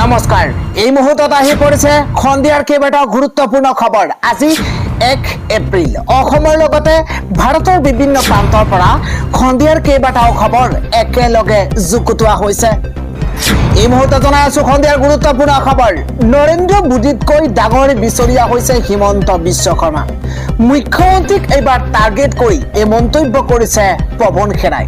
নমস্কাৰ এই মুহূৰ্তত আহি পৰিছে খন্দিয়াৰ কেইবাটাও গুৰুত্বপূৰ্ণ খবৰ। আজি 1 এপ্ৰিল অসমৰ লগতে ভাৰতৰ বিভিন্ন প্ৰান্তৰ পৰা খন্দিয়াৰ কেইবাটাও খবৰ একেলগে যুগুতোৱা হৈছে। এই মুহূৰ্তত জনাই আছো খন্দিয়াৰ গুৰুত্বপূৰ্ণ খবৰ। নৰেন্দ্ৰ মোদীতকৈ ডাঙৰ বিচৰীয়া হৈছে হিমন্ত বিশ্ব শৰ্মা। মুখ্যমন্ত্ৰীক এইবাৰ টাৰ্গেট কৰি এই মন্তব্য কৰিছে পৱন খেৰাই।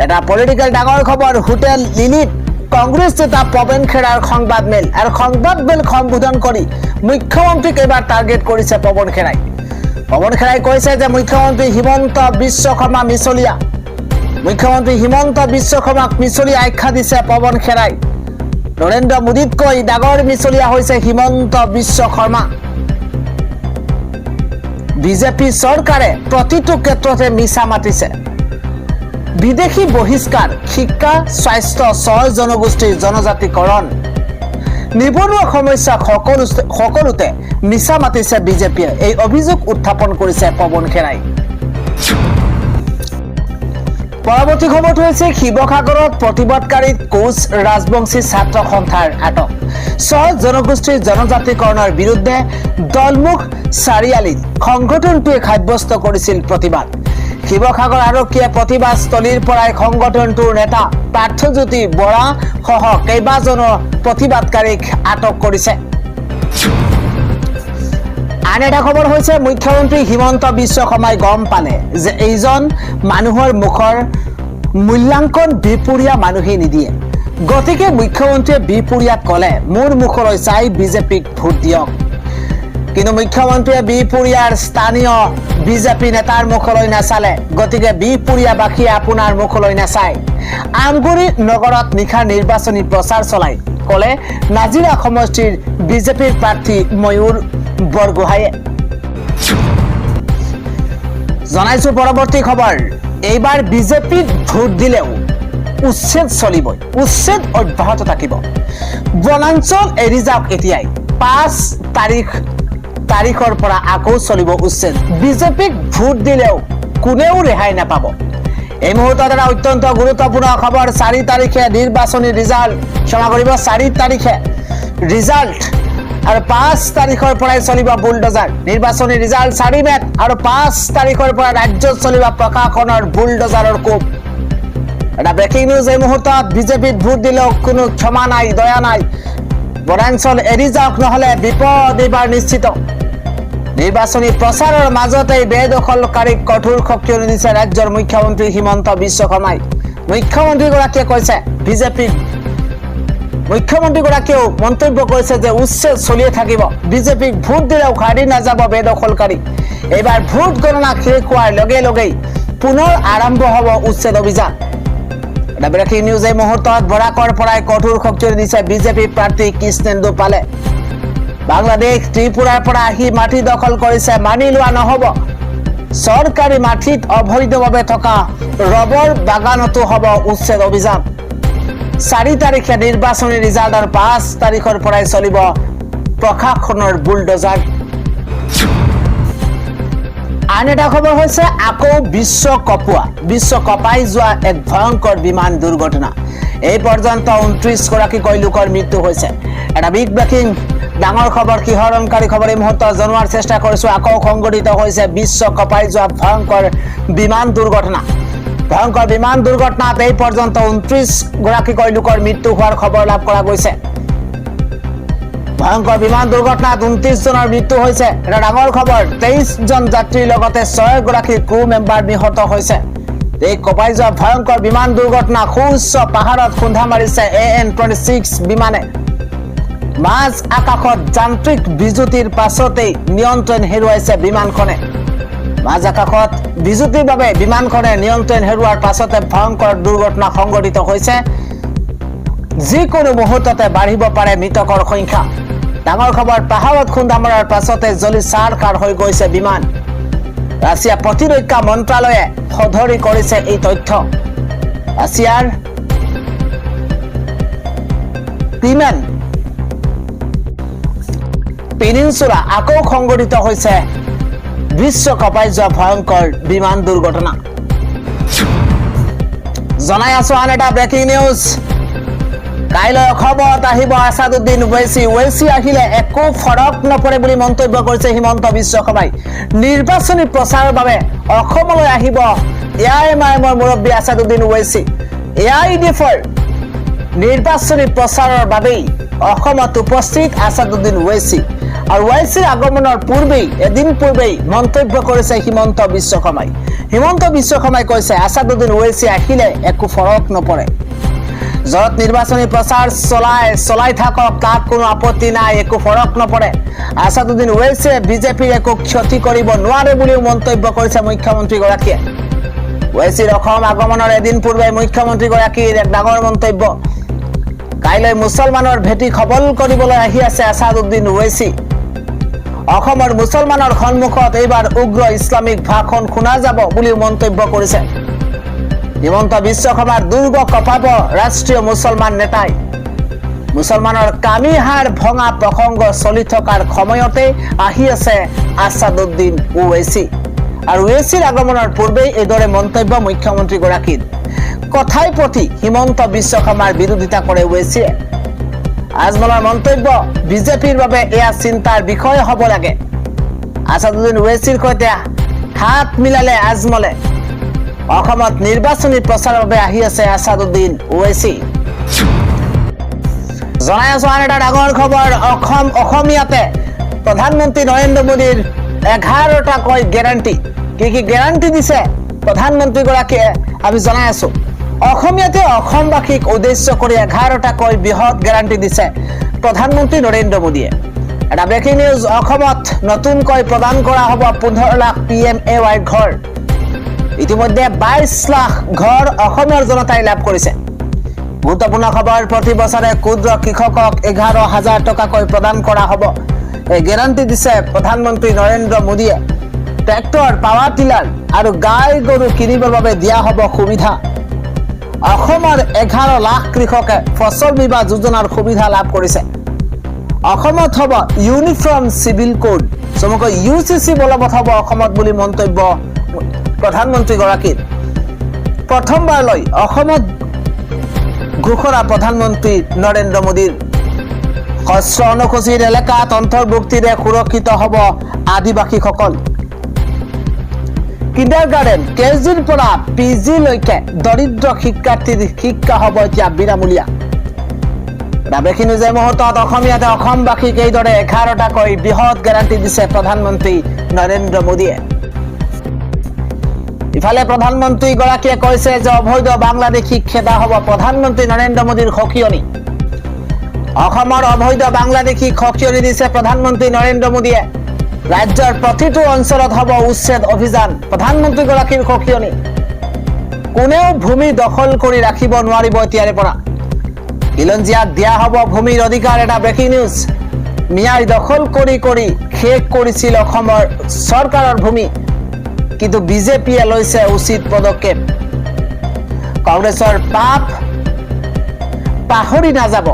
এটা পলিটিকেল ডাঙৰ খবৰ। হোটেল লিলিত কংগ্ৰেছ নেতা পৱন খেৰাৰ সংবাদমেল আৰু সংবাদমেল সম্বোধন কৰি মুখ্যমন্ত্ৰীক এইবাৰ টাৰ্গেট কৰিছে পৱন খেৰাই। পৱন খেৰাই কৈছে যে মুখ্যমন্ত্ৰী হিমন্ত বিশ্ব শৰ্মা মিছলীয়া। মুখ্যমন্ত্ৰী হিমন্ত বিশ্ব শৰ্মাক মিছলীয়া আখ্যা দিছে পৱন খেৰাই। নৰেন্দ্ৰ মোদীতকৈ ডাঙৰ মিছলীয়া হৈছে হিমন্ত বিশ্ব শৰ্মা। বিজেপি চৰকাৰে প্ৰতিটো ক্ষেত্ৰতে মিছা মাতিছে। বিদেশী বহিষ্কাৰ, শিক্ষা, স্বাস্থ্য, ছয় জনগোষ্ঠীৰ জনজাতিকৰণ, নিবনুৱা সমস্যা সকলোতে মিছা মাতিছে বিজেপিয়ে। এই অভিযোগ উত্থাপন কৰিছে পৱন খেৰাই। পৰৱৰ্তী খবৰটো হৈছে শিৱসাগৰত প্ৰতিবাদকাৰীত কোচ ৰাজবংশী ছাত্ৰ সন্থাৰ আটক। ছয় জনগোষ্ঠীৰ জনজাতিকৰণৰ বিৰুদ্ধে দলমুখ চাৰিআলিত সংগঠনটোৱে সাব্যস্ত কৰিছিল প্ৰতিবাদ। শিৱসাগৰ আৰক্ষীয়ে প্ৰতিবাদস্থলীৰ পৰাই সংগঠনটোৰ নেতা পাৰ্থজ্যোতি বৰা সহ কেইবাজনো প্ৰতিবাদকাৰীক আটক কৰিছে। আন এটা খবৰ হৈছে মুখ্যমন্ত্ৰী হিমন্ত বিশ্ব শৰ্মাই গম পালে যে এইজন মানুহৰ মুখৰ মূল্যাংকন বিপুৰীয়া মানুহে নিদিয়ে, গতিকে মুখ্যমন্ত্ৰীয়ে বিপুৰীয়াক ক'লে মোৰ মুখলৈ চাই বিজেপিক ভোট দিয়ক। কিন্তু মুখ্যমন্ত্ৰীয়ে বিপুৰীয়াৰ স্থানীয় বিজেপি নেতাৰ মুখলৈ নাচালে, গতিকে বিপুৰীয়াবাসীয়ে আপোনাৰ মুখলৈ নাচায়। আমগুৰি নগৰত নিশা নিৰ্বাচনী প্ৰচাৰ চলাই ক'লে নাজিৰা সমষ্টিৰ বিজেপিৰ প্ৰাৰ্থী ময়ূৰ বৰগোহাঁয়ে। জনাইছো পৰৱৰ্তী খবৰ। এইবাৰ বিজেপিত ভোট দিলেও উচ্ছেদ চলিবই, উচ্ছেদ অব্যাহত থাকিব। বনাঞ্চল এৰি যাওক এতিয়াই, 5 তাৰিখৰ পৰা আকৌ চলিব উচ্ছেদ। বিজেপিক ভোট দিলেও কোনেও ৰেহাই নাপাব। এই মুহূৰ্তত এটা অত্যন্ত গুৰুত্বপূৰ্ণ খবৰ। 4 তাৰিখে নিৰ্বাচনী ৰিজাল্ট, ক্ষমা কৰিব 4 তাৰিখে ৰিজাল্ট আৰু 5 তাৰিখৰ পৰাই চলিব বুলডজাৰ। নিৰ্বাচনী ৰিজাল্ট 4 মেত আৰু 5 তাৰিখৰ পৰা ৰাজ্যত চলিব প্ৰশাসনৰ বুলডজাৰৰ কোপ। এটা ব্ৰেকিং নিউজ এই মুহূৰ্তত। বিজেপিত ভোট দিলেও কোনো ক্ষমা নাই, দয়া নাই। বনাঞ্চল এৰি যাওক, নহলে বিপদ এইবাৰ নিশ্চিত। নিৰ্বাচনী প্ৰচাৰৰ মাজতেই বেদখলকাৰীক কঠোৰ সক্ৰিয় দিছে ৰাজ্যৰ মুখ্যমন্ত্ৰী হিমন্ত বিশ্ব শৰ্মাই। মুখ্যমন্ত্ৰীগৰাকীয়ে কৈছে মুখ্যমন্ত্ৰীগৰাকীয়েও মন্তব্য কৰিছে যে উচ্ছেদ চলিয়ে থাকিব। বিজেপিক ভোট দিলেও সাৰি নাযাব বেদখলকাৰী। এইবাৰ ভোট গণনা শেষ হোৱাৰ লগে লগেই পুনৰ আৰম্ভ হ'ব উচ্ছেদ অভিযান। ব্ৰেকিং নিউজ এই মুহূৰ্তত। বৰাকৰ পৰাই কঠোৰ সক্ৰিয় দিছে বিজেপি প্ৰাৰ্থী কৃষ্ণেন্দু পালে। বাংলাদেশ ত্ৰিপুৰাৰ পৰা আহি মাটি দখল কৰিছে, মানি লোৱা নহব। চৰকাৰী মাটিত অবৈধভাৱে থকা ৰবৰ বাগানতো হ'ব উচ্ছেদ অভিযান। 4 তাৰিখে নিৰ্বাচনী ৰিজাল্ট আৰু 5 তাৰিখৰ পৰাই চলিব প্ৰশাসনৰ বুলডজাৰ। আন এটা খবৰ হৈছে আকৌ বিশ্ব কঁপাই যোৱা এক ভয়ংকৰ বিমান দুৰ্ঘটনা। এই পৰ্যন্ত 29 গৰাকীকৈ লোকৰ মৃত্যু হৈছে। এটা বিগ ব্ৰেকিং ডাঙৰ খবৰ, শিহৰণকাৰী খবৰ এই মুহূৰ্তত জনোৱাৰ চেষ্টা কৰিছো। আকৌ সংঘটিত হৈছে বিশ্ব কঁপাই যোৱা ভয়ংকৰ বিমান দুৰ্ঘটনা। ভয়ংকৰ বিমান দুৰ্ঘটনাত এই পৰ্যন্ত 29 গৰাকীকৈ লোকৰ মৃত্যু হোৱাৰ খবৰ লাভ কৰা গৈছে। ভয়ংকৰ বিমান দুৰ্ঘটনাত 29 জনৰ মৃত্যু হৈছে। এটা ডাঙৰ খবৰ। 23 জন যাত্ৰীৰ লগতে 6 গৰাকী ক্ৰু মেম্বাৰ নিহত হৈছে। এই কঁপাই যোৱা ভয়ংকৰ বিমান দুৰ্ঘটনা সুউচ্চ পাহাৰত খুন্দা মাৰিছে AN-26 বিমানে। মাজ আকাশত যান্ত্ৰিক বিজুতিৰ পাছতেই নিয়ন্ত্ৰণ হেৰুৱাইছে বিমানখনে। মাজ আকাশত বিজুতিৰ বাবে বিমানখনে নিয়ন্ত্ৰণ হেৰুৱাৰ পাছতে ভয়ংকৰ দুৰ্ঘটনা সংঘটিত হৈছে। যিকোনো মুহূৰ্ততে বাঢ়িব পাৰে মৃতকৰ সংখ্যা। ডাঙৰ খবৰ। পাহাৰত খুন্দা মৰাৰ পাছতে জ্বলি চাৰখাৰ হৈ গৈছে বিমান। ৰাছিয়া প্ৰতিৰক্ষা মন্ত্ৰালয়ে সদৰি কৰিছে এই তথ্য। ৰাছিয়াৰ ক্ৰিমিয়ান পেনিনচুলা আকৌ সংঘটিত হৈছে বিশ্ব কঁপাই যোৱা ভয়ংকৰ বিমান দুৰ্ঘটনা। জনাই আছো আন এটা ব্ৰেকিং নিউজ। কাইলৈ অসমত আহিব আছাদুদ্দিন ওৱেইচি আহিলে একো ফৰক নপৰে বুলি মন্তব্য কৰিছে হিমন্ত বিশ্ব শৰ্মাই। নিৰ্বাচনী প্ৰচাৰৰ বাবে অসমলৈ আহিব এআইএমআইএমৰ মুৰব্বী আছাদুদ্দিন ওৱেইচি। এআইইউডিএফৰ নিৰ্বাচনী প্ৰচাৰৰ বাবেই অসমত উপস্থিত আছাদুদ্দিন ওৱেইচি। আৰু ওৱেইচিৰ আগমনৰ এদিন পূৰ্বেই মন্তব্য কৰিছে হিমন্ত বিশ্ব শৰ্মাই। হিমন্ত বিশ্ব শৰ্মাই কৈছে আছাদুদ্দিন ওৱেইচি আহিলে একো ফৰক নপৰে। য'ত নিৰ্বাচনী প্ৰচাৰ চলাই থাকক, তাত কোনো আপত্তি নাই, একো ফৰক নপৰে। আছাদুদ্দিন ওৱেইচিয়ে বিজেপিৰ একো ক্ষতি কৰিব নোৱাৰে বুলিও মন্তব্য কৰিছে মুখ্যমন্ত্ৰীগৰাকীয়ে। ওৱেইচিৰ অসম আগমনৰ এদিন পূৰ্বে মুখ্যমন্ত্ৰীগৰাকীৰ এক ডাঙৰ মন্তব্য। কাইলৈ মুছলমানৰ ভেটি সবল কৰিবলৈ আহি আছে আছাদুদ্দিন ওৱেইচি। অসমৰ মুছলমানৰ সন্মুখত এইবাৰ উগ্ৰ ইছলামিক ভাষণ শুনা যাব বুলিও মন্তব্য কৰিছে। হিমন্ত বিশ্ব শৰ্মাৰ দুৰ্গ কঁপাব ৰাষ্ট্ৰীয় মুছলমান নেতাই। মুছলমানৰ কামি হাড় ভঙা প্ৰসংগ চলি থকাৰ সময়তে আহি আছে আছাদুদ্দিন ওৱেইচি। আৰু ওৱেইচিৰ আগমনৰ পূৰ্বেই এইদৰে মন্তব্য মুখ্যমন্ত্ৰীগৰাকীৰ। কথাই প্ৰতি হিমন্ত বিশ্ব শৰ্মাৰ বিৰোধিতা কৰে ওৱেইচিয়ে। আজমলৰ মন্তব্য বিজেপিৰ বাবে এয়া চিন্তাৰ বিষয় হ'ব লাগে। আছাদুদ্দিন ওৱেইচিৰ সৈতে হাত মিলালে আজমলে। অসমত নিৰ্বাচনী প্ৰচাৰৰ বাবে আহি আছে আছাদুদ্দিন ওৱেইচি। জনাই আছো আন এটা ডাঙৰ খবৰ। অসমীয়াতে প্ৰধানমন্ত্ৰী নৰেন্দ্ৰ মোদীৰ 11টাকৈ গেৰাণ্টি। কি গেৰাণ্টি দিছে প্ৰধানমন্ত্ৰীগৰাকীয়ে আমি জনাই আছো। অসমীয়াতে অসমবাসীক উদ্দেশ্য কৰি 11টাকৈ বৃহৎ গেৰাণ্টি দিছে প্ৰধানমন্ত্ৰী নৰেন্দ্ৰ মোদীয়ে। এটা ব্ৰেকিং নিউজ। অসমত নতুনকৈ প্ৰদান কৰা হ'ব 15 লাখ PMAY ঘৰ। ইতিমধ্যে 22 লাখ ঘৰ অসমৰ জনতাই লাভ কৰিছে। গুৰুত্বপূৰ্ণ খবৰ। প্ৰতি বছৰে ক্ষুদ্ৰ কৃষকক 11,000 টকাকৈ প্ৰদান কৰা হ'ব। এই গেৰাণ্টি দিছে প্ৰধানমন্ত্ৰী নৰেন্দ্ৰ মোদীয়ে। ট্ৰেক্টৰ, পাৱাৰ টিলাৰ আৰু গাই গৰু কিনিবৰ বাবে দিয়া হ'ব সুবিধা। অসমৰ 11 লাখ কৃষকে ফচল বীমা যোজনাৰ সুবিধা লাভ কৰিছে। অসমত হ'ব ইউনিফৰ্ম চিভিল কোড, চমুকৈ UCC বলবৎ হ'ব অসমত বুলি মন্তব্য প্ৰধানমন্ত্ৰীগৰাকীৰ। প্ৰথমবাৰলৈ অসমত ঘোষণা প্ৰধানমন্ত্ৰী নৰেন্দ্ৰ মোদীৰ। শস্য অনুসূচিত এলেকাত অন্তৰ্ভুক্তিৰে সুৰক্ষিত হ'ব আদিবাসীসকল। কিণ্ডাৰগাৰ্টেন KG-ৰ পৰা PG লৈকে দৰিদ্ৰ শিক্ষাৰ্থীৰ শিক্ষা হ'ব এতিয়া বিনামূলীয়া। Breaking news. এই মুহূৰ্তত অসমীয়াতে অসমবাসীক এইদৰে 11টাকৈ বৃহৎ গেৰাণ্টি দিছে প্ৰধানমন্ত্ৰী নৰেন্দ্ৰ মোদীয়ে। ইফালে প্ৰধানমন্ত্ৰীগৰাকীয়ে কৈছে যে অবৈধ বাংলাদেশীক খেদা হ'ব প্ৰধানমন্ত্ৰী নৰেন্দ্ৰ মোদীৰ সকিয়নি। অসমৰ অবৈধ বাংলাদেশীক সকিয়নি দিছে প্ৰধানমন্ত্ৰী নৰেন্দ্ৰ মোদীয়ে। ৰাজ্যৰ প্ৰতিটো অঞ্চলত হ'ব উচ্ছেদ অভিযান, প্ৰধানমন্ত্ৰীগৰাকীৰ সকিয়নি। কোনেও ভূমি দখল কৰি ৰাখিব নোৱাৰিব এতিয়াৰে পৰা। খিলঞ্জীয়াক দিয়া হ'ব ভূমিৰ অধিকাৰ। এটা ব্ৰেকিং নিউজ। মিয়াই দখল কৰি শেষ কৰিছিল অসমৰ চৰকাৰৰ ভূমি, কিন্তু বিজেপিয়ে লৈছে উচিত পদক্ষেপ। কংগ্ৰেছৰ পাপ পাহৰি নাযাব।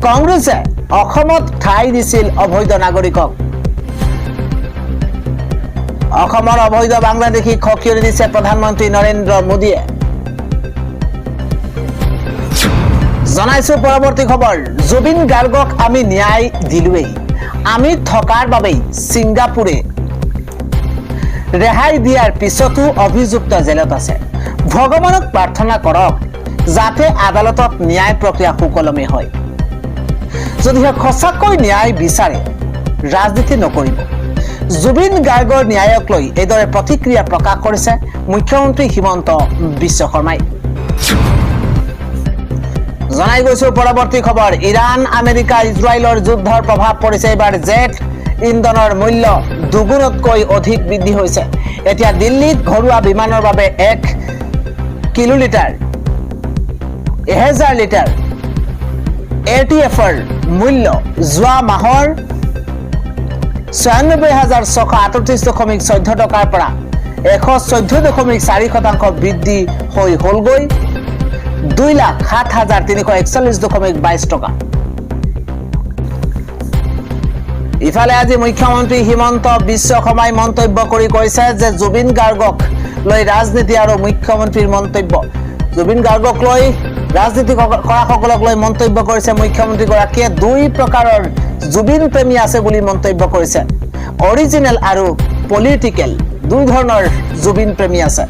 কংগ্ৰেছে অসমত ঠাই দিছিল অবৈধ নাগৰিকক। অসমৰ অবৈধ বাংলাদেশীক সকিয়নি দিছে প্ৰধানমন্ত্ৰী নৰেন্দ্ৰ মোদীয়ে। জনাইছো পৰৱৰ্তী খবৰ। জুবিন গাৰ্গক আমি ন্যায় দিলোৱেই। আমি থকাৰ বাবেই ছিংগাপুৰে ৰেহাই দিয়াৰ পিছতো অভিযুক্ত জেলত আছে। ভগৱানক প্ৰাৰ্থনা কৰক যাতে আদালতত ন্যায় প্ৰক্ৰিয়া সুকলমে হয়। যদিহে সঁচাকৈ ন্যায় বিচাৰে ৰাজনীতি নকৰিব। জুবিন গাৰ্গৰ ন্যায়ক লৈ এইদৰে প্ৰতিক্ৰিয়া প্ৰকাশ কৰিছে মুখ্যমন্ত্ৰী হিমন্ত বিশ্ব শৰ্মাই। জনাই গৈছো পৰৱৰ্তী খবৰ। ইৰাণ, আমেৰিকা, ইজৰাইলৰ যুদ্ধৰ প্ৰভাৱ পৰিছে। এইবাৰ জেট ইন্ধনৰ মূল্য দুগুণতকৈ অধিক বৃদ্ধি হৈছে। এতিয়া দিল্লীত ঘৰুৱা বিমানৰ বাবে 1 কিলোলিটাৰ 1000 লিটাৰ ATF-ৰ মূল্য যোৱা মাহৰ 96,638.14 টকাৰ পৰা 114.4% বৃদ্ধি হৈ হ'লগৈ 2,07,341.22 টকা। ইফালে আজি মুখ্যমন্ত্ৰী হিমন্ত বিশ্ব শৰ্মাই মন্তব্য কৰি কৈছে যে জুবিন গাৰ্গক লৈ ৰাজনীতি আৰু মুখ্যমন্ত্ৰীৰ মন্তব্য। জুবিন গাৰ্গক লৈ ৰাজনীতি কৰাসকলক লৈ মন্তব্য কৰিছে মুখ্যমন্ত্ৰীগৰাকীয়ে। দুই প্ৰকাৰৰ জুবিন প্ৰেমী আছে বুলি মন্তব্য কৰিছে। অৰিজিনেল আৰু পলিটিকেল, দুই ধৰণৰ জুবিন প্ৰেমী আছে।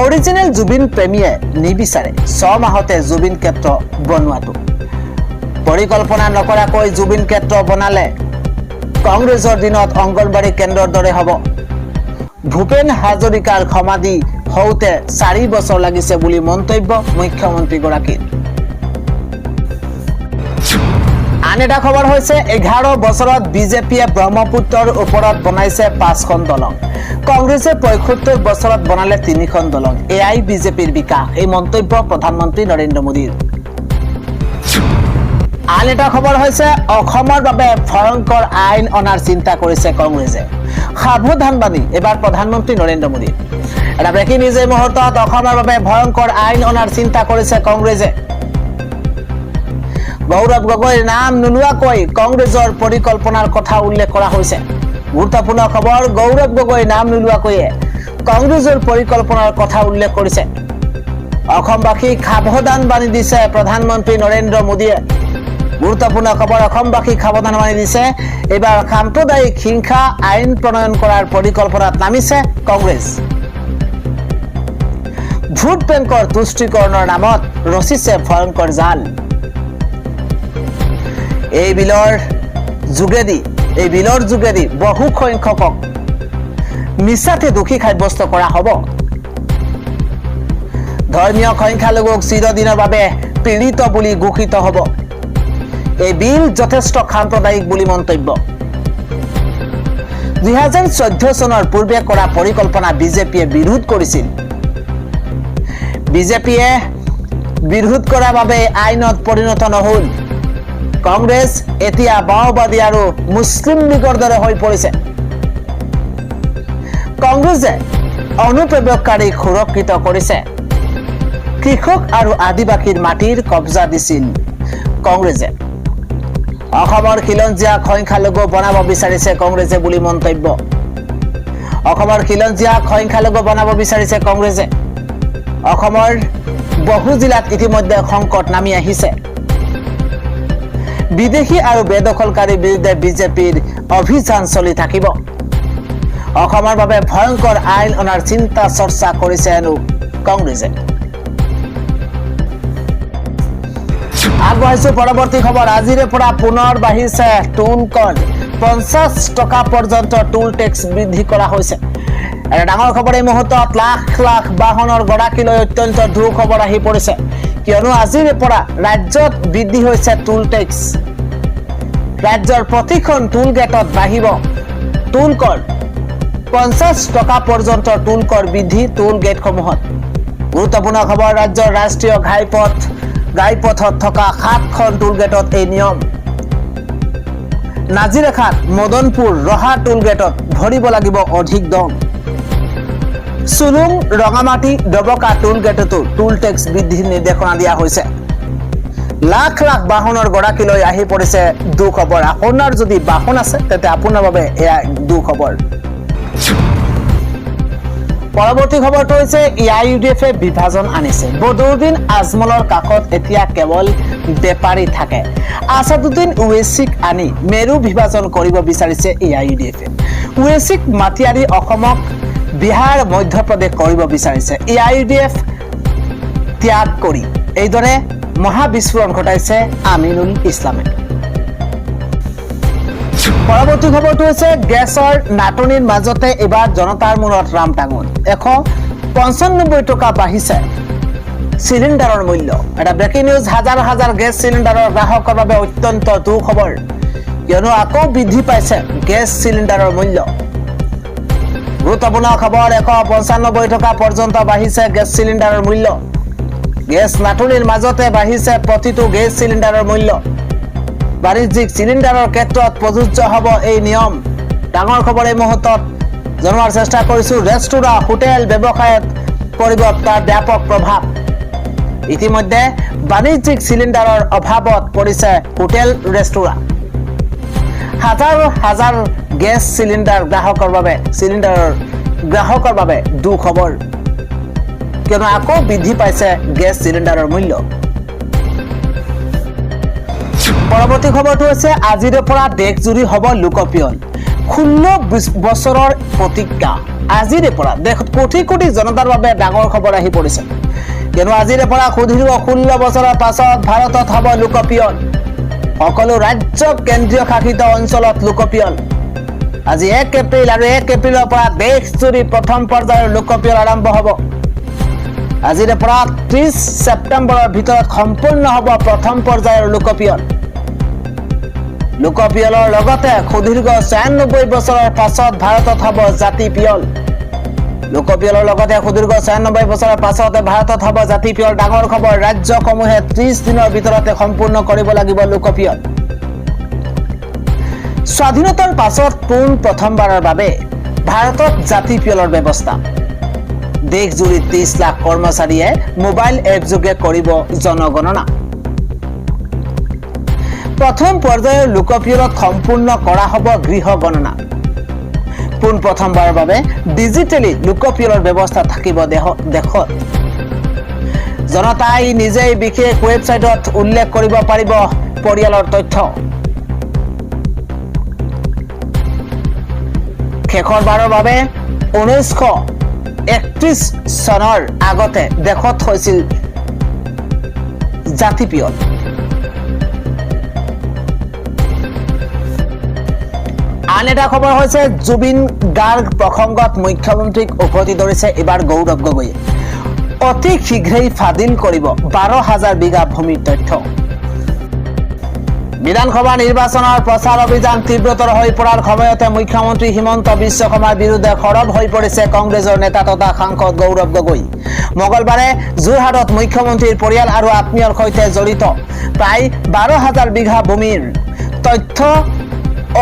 অৰিজিনেল জুবিন প্ৰেমীয়ে নিবিচাৰে 6 মাহতে জুবিন ক্ষেত্ৰ বনোৱাটো। পৰিকল্পনা নকৰাকৈ জুবিন ক্ষেত্ৰ বনালে কংগ্ৰেছৰ দিনত অংগনবাড়ী কেন্দ্ৰৰ দৰে হ'ব। ভূপেন হাজৰিকাৰ সমাধি হওঁতে 4 বছৰ লাগিছে বুলি মন্তব্য মুখ্যমন্ত্ৰীগৰাকীৰ। আন এটা খবৰ হৈছে 11 বছৰত বিজেপিয়ে ব্ৰহ্মপুত্ৰৰ ওপৰত বনাইছে 5খন দলং। কংগ্ৰেছে 75 বছৰত বনালে 3খন দলং। এয়াই বিজেপিৰ বিকাশ, এই মন্তব্য প্ৰধানমন্ত্ৰী নৰেন্দ্ৰ মোদীৰ। আন এটা খবৰ হৈছে অসমৰ বাবে ভয়ংকৰ আইন অনাৰ চিন্তা কৰিছে কংগ্ৰেছে। সাৱধানবাণী এবাৰ প্ৰধানমন্ত্ৰী নৰেন্দ্ৰ মোদী। এটা ব্ৰেকিং নিউজ এই মুহূৰ্তত। অসমৰ বাবে ভয়ংকৰ আইন অনাৰ চিন্তা কৰিছে কংগ্ৰেছে। গৌৰৱ গগৈৰ নাম নোলোৱাকৈ কংগ্ৰেছৰ পৰিকল্পনাৰ কথা উল্লেখ কৰা হৈছে। গুৰুত্বপূৰ্ণ খবৰ, গৌৰৱ গগৈৰ নাম নোলোৱাকৈয়ে কংগ্ৰেছৰ পৰিকল্পনাৰ কথা উল্লেখ কৰিছে। অসমবাসীক সাৱধানবাণী দিছে প্ৰধানমন্ত্ৰী নৰেন্দ্ৰ মোদীয়ে। গুৰুত্বপূৰ্ণ খবৰ, অসমবাসীক সাৱধানবাণী দিছে। এইবাৰ সাম্প্ৰদায়িক হিংসা আইন প্ৰণয়ন কৰাৰ পৰিকল্পনাত নামিছে কংগ্ৰেছ। ভোট বেংকৰ তুষ্টিকৰণৰ নামত ৰচিছে ভয়ংকৰ জাল। এই বিলৰ যোগেদি বহু সংখ্যকক মিছাতে দোষী সাব্যস্ত কৰা হ'ব। ধৰ্মীয় সংখ্যালঘুক চিৰদিনৰ বাবে পীড়িত বুলি ঘোষিত হ'ব। এই বিল যথেষ্ট সাম্প্ৰদায়িক বুলি মন্তব্য। 2014 চনৰ পূৰ্বে কৰা পৰিকল্পনা বিজেপিয়ে বিৰোধ কৰিছিল। বিজেপিয়ে বিৰোধ কৰাৰ বাবে আইনত পৰিণত নহল। কংগ্ৰেছ এতিয়া মাওবাদী আৰু মুছলিম লীগৰ দৰে হৈ পৰিছে। কংগ্ৰেছে অনুপ্ৰৱেশকাৰীক সুৰক্ষিত কৰিছে। কৃষক আৰু আদিবাসীৰ মাটিৰ কব্জা দিছিল কংগ্ৰেছে। অসমৰ খিলঞ্জীয়াক সংখ্যালঘু বনাব বিচাৰিছে কংগ্ৰেছে বুলি মন্তব্য। অসমৰ খিলঞ্জীয়াক সংখ্যালঘু বনাব বিচাৰিছে কংগ্ৰেছে। অসমৰ বহু জিলাত ইতিমধ্যে সংকট নামি আহিছে। বিদেশী আৰু বেদখলকাৰীৰ বিৰুদ্ধে বিজেপিৰ অভিযান চলি থাকিব। অসমৰ বাবে ভয়ংকৰ আইন অনাৰ চিন্তা চৰ্চা কৰিছে হেনো কংগ্ৰেছে। আগবাঢ়িছো পৰৱৰ্তী খবৰ। আজিৰে পৰা পুনৰ বাঢ়িছে টোল কৰ। 50 টকা পৰ্যন্ত টোল টেক্স বৃদ্ধি কৰা হৈছে। এটা ডাঙৰ খবৰ এই মুহূৰ্তত। লাখ লাখ বাহনৰ গৰাকীলৈ অত্যন্ত দুখবৰ আহি পৰিছে, কিয়নো আজিৰে পৰা ৰাজ্যত বৃদ্ধি হৈছে টোল টেক্স। ৰাজ্যৰ প্ৰতিখন টোল গেটত বাঢ়িব টোল কৰ। 50 টকা পৰ্যন্ত টোল কৰ বৃদ্ধি টোল গেটসমূহত। গুৰুত্বপূৰ্ণ খবৰ, ৰাজ্যৰ ৰাষ্ট্ৰীয় ঘাইপথত থকা 7খন টোল গেটত এই নিয়ম। নাজিৰাখাত, মদনপুৰ, ৰহা টোল গেটত ভৰিব লাগিব অধিক দম। চুলুং, ৰঙামাটি, ডবকা টোল গেটতো টোল টেক্স বৃদ্ধিৰ নিৰ্দেশনা দিয়া হৈছে। লাখ লাখ বাহনৰ গৰাকীলৈ আহি পৰিছে দুখবৰ। আপোনাৰ যদি বাহন আছে তেন্তে আপোনাৰ বাবে এয়া দুখবৰ। পৰৱৰ্তী খবৰটো হৈছে AIUDFে বিভাজন আনিছে। বদৰুদ্দিন আজমলৰ কাষত এতিয়া কেৱল বেপাৰী থাকে। আছাদুদ্দিন ওৱেইছিক আনি মেৰু বিভাজন কৰিব বিচাৰিছে AIUDFে। ওৱেইছিক মাটিয়াৰী অসমক বিহাৰ, মধ্যপ্ৰদেশ কৰিব বিচাৰিছে। AIUDF ত্যাগ কৰি এইদৰে মহাবিস্ফোৰণ ঘটাইছে আমিনুল ইছলামে। পৰৱৰ্তী খবৰটো হৈছে গেছৰ নাটনিৰ মাজতে এইবাৰ জনতাৰ মূৰত ৰাম টাঙোন। 195 টকা বাঢ়িছে চিলিণ্ডাৰৰ মূল্য। এটা ব্ৰেকিং নিউজ। হাজাৰ হাজাৰ গেছ চিলিণ্ডাৰৰ গ্ৰাহকৰ বাবে অত্যন্ত দুখবৰ, কিয়নো আকৌ বৃদ্ধি পাইছে গেছ চিলিণ্ডাৰৰ মূল্য। গুৰুত্বপূৰ্ণ খবৰ, 195 টকা পৰ্যন্ত বাঢ়িছে গেছ চিলিণ্ডাৰৰ মূল্য। গেছ নাটনিৰ মাজতে বাঢ়িছে প্ৰতিটো গেছ চিলিণ্ডাৰৰ মূল্য। বাণিজ্যিক চিলিণ্ডাৰৰ ক্ষেত্ৰত প্ৰযোজ্য হ'ব এই নিয়ম। ডাঙৰ খবৰ এই মুহূৰ্তত জনোৱাৰ চেষ্টা কৰিছো। ৰেষ্টুৰাঁ, হোটেল ব্যৱসায়ত পৰিব তাৰ ব্যাপক প্ৰভাৱ। ইতিমধ্যে বাণিজ্যিক চিলিণ্ডাৰৰ অভাৱত পৰিছে হোটেল, ৰেষ্টুৰাঁ। হাজাৰ হাজাৰ গেছ চিলিণ্ডাৰৰ গ্ৰাহকৰ বাবে দুখবৰ, কিয়নো আকৌ বৃদ্ধি পাইছে গেছ চিলিণ্ডাৰৰ মূল্য। পৰৱৰ্তী খবৰটো হৈছে আজিৰে পৰা দেশজুৰি হ'ব লোকপিয়ল 16 বছৰৰ প্ৰতিজ্ঞা আজিৰে পৰা দেশত কোটি কোটি জনতাৰ বাবে ডাঙৰ খবৰ আহি পৰিছে কিয়নো আজিৰে পৰা সুদীৰ্ঘ 16 বছৰৰ পাছত ভাৰতত হ'ব লোকপিয়ল সকলো ৰাজ্য কেন্দ্ৰীয় শাসিত অঞ্চলত লোকপিয়ল আজি 1 এপ্ৰিল আৰু 1 এপ্ৰিলৰ পৰা দেশজুৰি প্ৰথম পৰ্যায়ৰ লোকপিয়ল আৰম্ভ হ'ব আজিৰে পৰা 30 ছেপ্টেম্বৰৰ ভিতৰত সম্পূৰ্ণ হ'ব প্ৰথম পৰ্যায়ৰ লোকপিয়ল লোকপিয়লৰ লগতে সুদীৰ্ঘ 96 বছৰৰ পাছত ভাৰতত হ'ব জাতি পিয়ল লোকপিয়লৰ লগতে সুদীৰ্ঘ 96 বছৰৰ পাছত ভাৰতত হ'ব জাতি পিয়ল ডাঙৰ খবৰ ৰাজ্যসমূহে 30 দিনৰ ভিতৰতে সম্পূৰ্ণ কৰিব লাগিব লোকপিয়ল স্বাধীনতাৰ পাছত পোন প্ৰথমবাৰৰ বাবে ভাৰতত জাতি পিয়লৰ ব্যৱস্থা দেশজুৰি 30 লাখ কৰ্মচাৰীয়ে মোবাইল এপ যোগে কৰিব জনগণনা প্ৰথম পৰ্যায়ৰ লোকপিয়লত সম্পূৰ্ণ কৰা হ'ব গৃহ গণনা পোন প্ৰথমবাৰৰ বাবে ডিজিটেলি লোকপিয়লৰ ব্যৱস্থা থাকিব দেশত জনতাই নিজেই বিশেষ ৱেবছাইটত উল্লেখ কৰিব পাৰিব পৰিয়ালৰ তথ্য শেষৰবাৰৰ বাবে 1931 চনৰ আগতে দেশত হৈছিল জাতি পিয়ল আন এটা খবৰ হৈছে জুবিন গাৰ্গ প্ৰসংগত মুখ্যমন্ত্ৰীক উভতি ধৰিছে এবাৰ গৌৰৱ গগৈয়ে অতি শীঘ্ৰেই ফাদিল কৰিব 12,000 বিঘা ভূমিৰ তথ্য বিধানসভা নিৰ্বাচনৰ প্ৰচাৰ অভিযান তীব্ৰতৰ হৈ পৰাৰ সময়তে মুখ্যমন্ত্ৰী হিমন্ত বিশ্ব শৰ্মাৰ বিৰুদ্ধে খৰব হৈ পৰিছে কংগ্ৰেছৰ নেতা তথা সাংসদ গৌৰৱ গগৈ মঙলবাৰে যোৰহাটত মুখ্যমন্ত্ৰীৰ পৰিয়াল আৰু আত্মীয়ৰ সৈতে জড়িত প্ৰায় 12,000 বিঘা ভূমিৰ তথ্য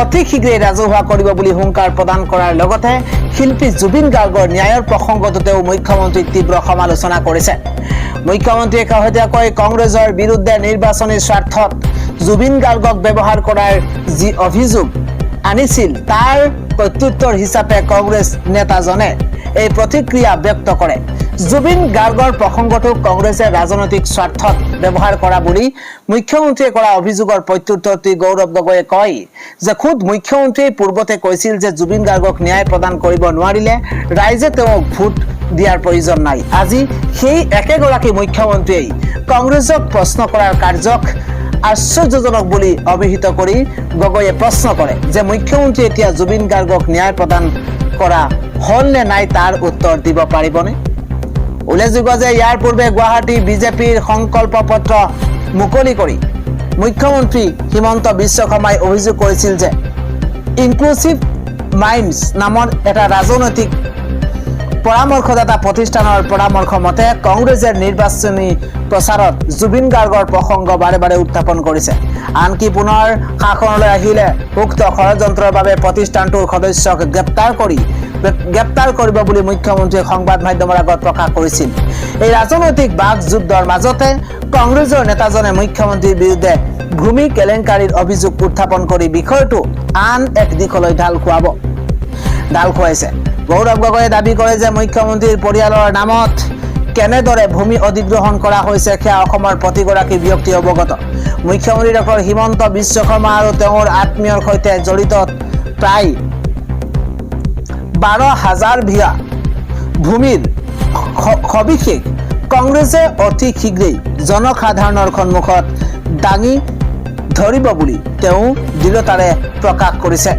অতি শীঘ্ৰেই ৰাজহুৱা কৰিব বুলি হুংকাৰ প্ৰদান কৰাৰ লগতে শিল্পী জুবিন গাৰ্গৰ ন্যায়ৰ প্ৰসংগটোতেও মুখ্যমন্ত্ৰীক তীব্ৰ সমালোচনা কৰিছে মুখ্যমন্ত্ৰীয়ে শেহতীয়াকৈ কংগ্ৰেছৰ বিৰুদ্ধে নিৰ্বাচনী স্বাৰ্থত জুবিন গাৰ্গক ব্যৱহাৰ কৰাৰ যি অভিযোগ আনিছিল তাৰ প্ৰত্যুত্তৰ হিচাপে কংগ্ৰেছ নেতাজনে এই প্ৰতিক্ৰিয়া ব্যক্ত কৰে জুবিন গাৰ্গৰ প্ৰসংগটোক কংগ্ৰেছে ৰাজনৈতিক স্বাৰ্থত ব্যৱহাৰ কৰা বুলি মুখ্যমন্ত্ৰীয়ে কৰা অভিযোগৰ প্ৰত্যুত্তৰ দি গৌৰৱ গগৈয়ে কয় যে খুদ মুখ্যমন্ত্ৰীয়ে পূৰ্বতে কৈছিল যে জুবিন গাৰ্গক ন্যায় প্ৰদান কৰিব নোৱাৰিলে ৰাইজে তেওঁক ভোট দিয়াৰ প্ৰয়োজন নাই আজি সেই একেগৰাকী মুখ্যমন্ত্ৰীয়ে কংগ্ৰেছক প্ৰশ্ন কৰাৰ কাৰ্যক আশ্চৰ্যজনক বুলি অভিহিত কৰি গগৈয়ে প্ৰশ্ন কৰে যে মুখ্যমন্ত্ৰী এতিয়া জুবিন গাৰ্গক ন্যায় প্ৰদান কৰা হল নে নাই তাৰ উত্তৰ দিব পাৰিবনে উল্লেখযোগ্য যে ইয়াৰ পূৰ্বে গুৱাহাটী বিজেপিৰ সংকল্প পত্ৰ মুকলি কৰি মুখ্যমন্ত্ৰী হিমন্ত বিশ্ব শৰ্মাই অভিযোগ কৰিছিল যে ইনক্লুসিভ মাইন্ডছ নামৰ এটা ৰাজনৈতিক পৰামৰ্শদাতা প্ৰতিষ্ঠানৰ পৰামৰ্শ মতে কংগ্ৰেছে নিৰ্বাচনী প্ৰচাৰত জুবিন গাৰ্গৰ প্ৰসংগ বাৰে বাৰে উত্থাপন কৰিছে আনকি পুনৰ শাসনলৈ আহিলে উক্ত ষড়যন্ত্ৰৰ বাবে প্ৰতিষ্ঠানটোৰ সদস্যক গ্ৰেপ্তাৰ কৰিব বুলি মুখ্যমন্ত্ৰীয়ে সংবাদ মাধ্যমৰ আগত প্ৰকাশ কৰিছিল এই ৰাজনৈতিক বাক যুদ্ধৰ মাজতে কংগ্ৰেছৰ নেতাজনে মুখ্যমন্ত্ৰীৰ বিৰুদ্ধে ভূমি কেলেংকাৰীৰ অভিযোগ উত্থাপন কৰি বিষয়টো আন এক দিশলৈ ঢাল খুৱাইছে গৌৰৱ গগৈয়ে দাবী কৰে যে মুখ্যমন্ত্ৰীৰ পৰিয়ালৰ নামত কেনেদৰে ভূমি অধিগ্ৰহণ কৰা হৈছে সেয়া অসমৰ প্ৰতিগৰাকী ব্যক্তি অৱগত মুখ্যমন্ত্ৰী ডক্টৰ হিমন্ত বিশ্ব শৰ্মা আৰু তেওঁৰ আত্মীয়ৰ সৈতে জড়িত প্ৰায় 12,000 বিঘা ভূমিৰ সবিশেষ কংগ্ৰেছে অতি শীঘ্ৰেই জনসাধাৰণৰ সন্মুখত দাঙি ধৰিব বুলি তেওঁ দৃঢ়তাৰে প্ৰকাশ কৰিছে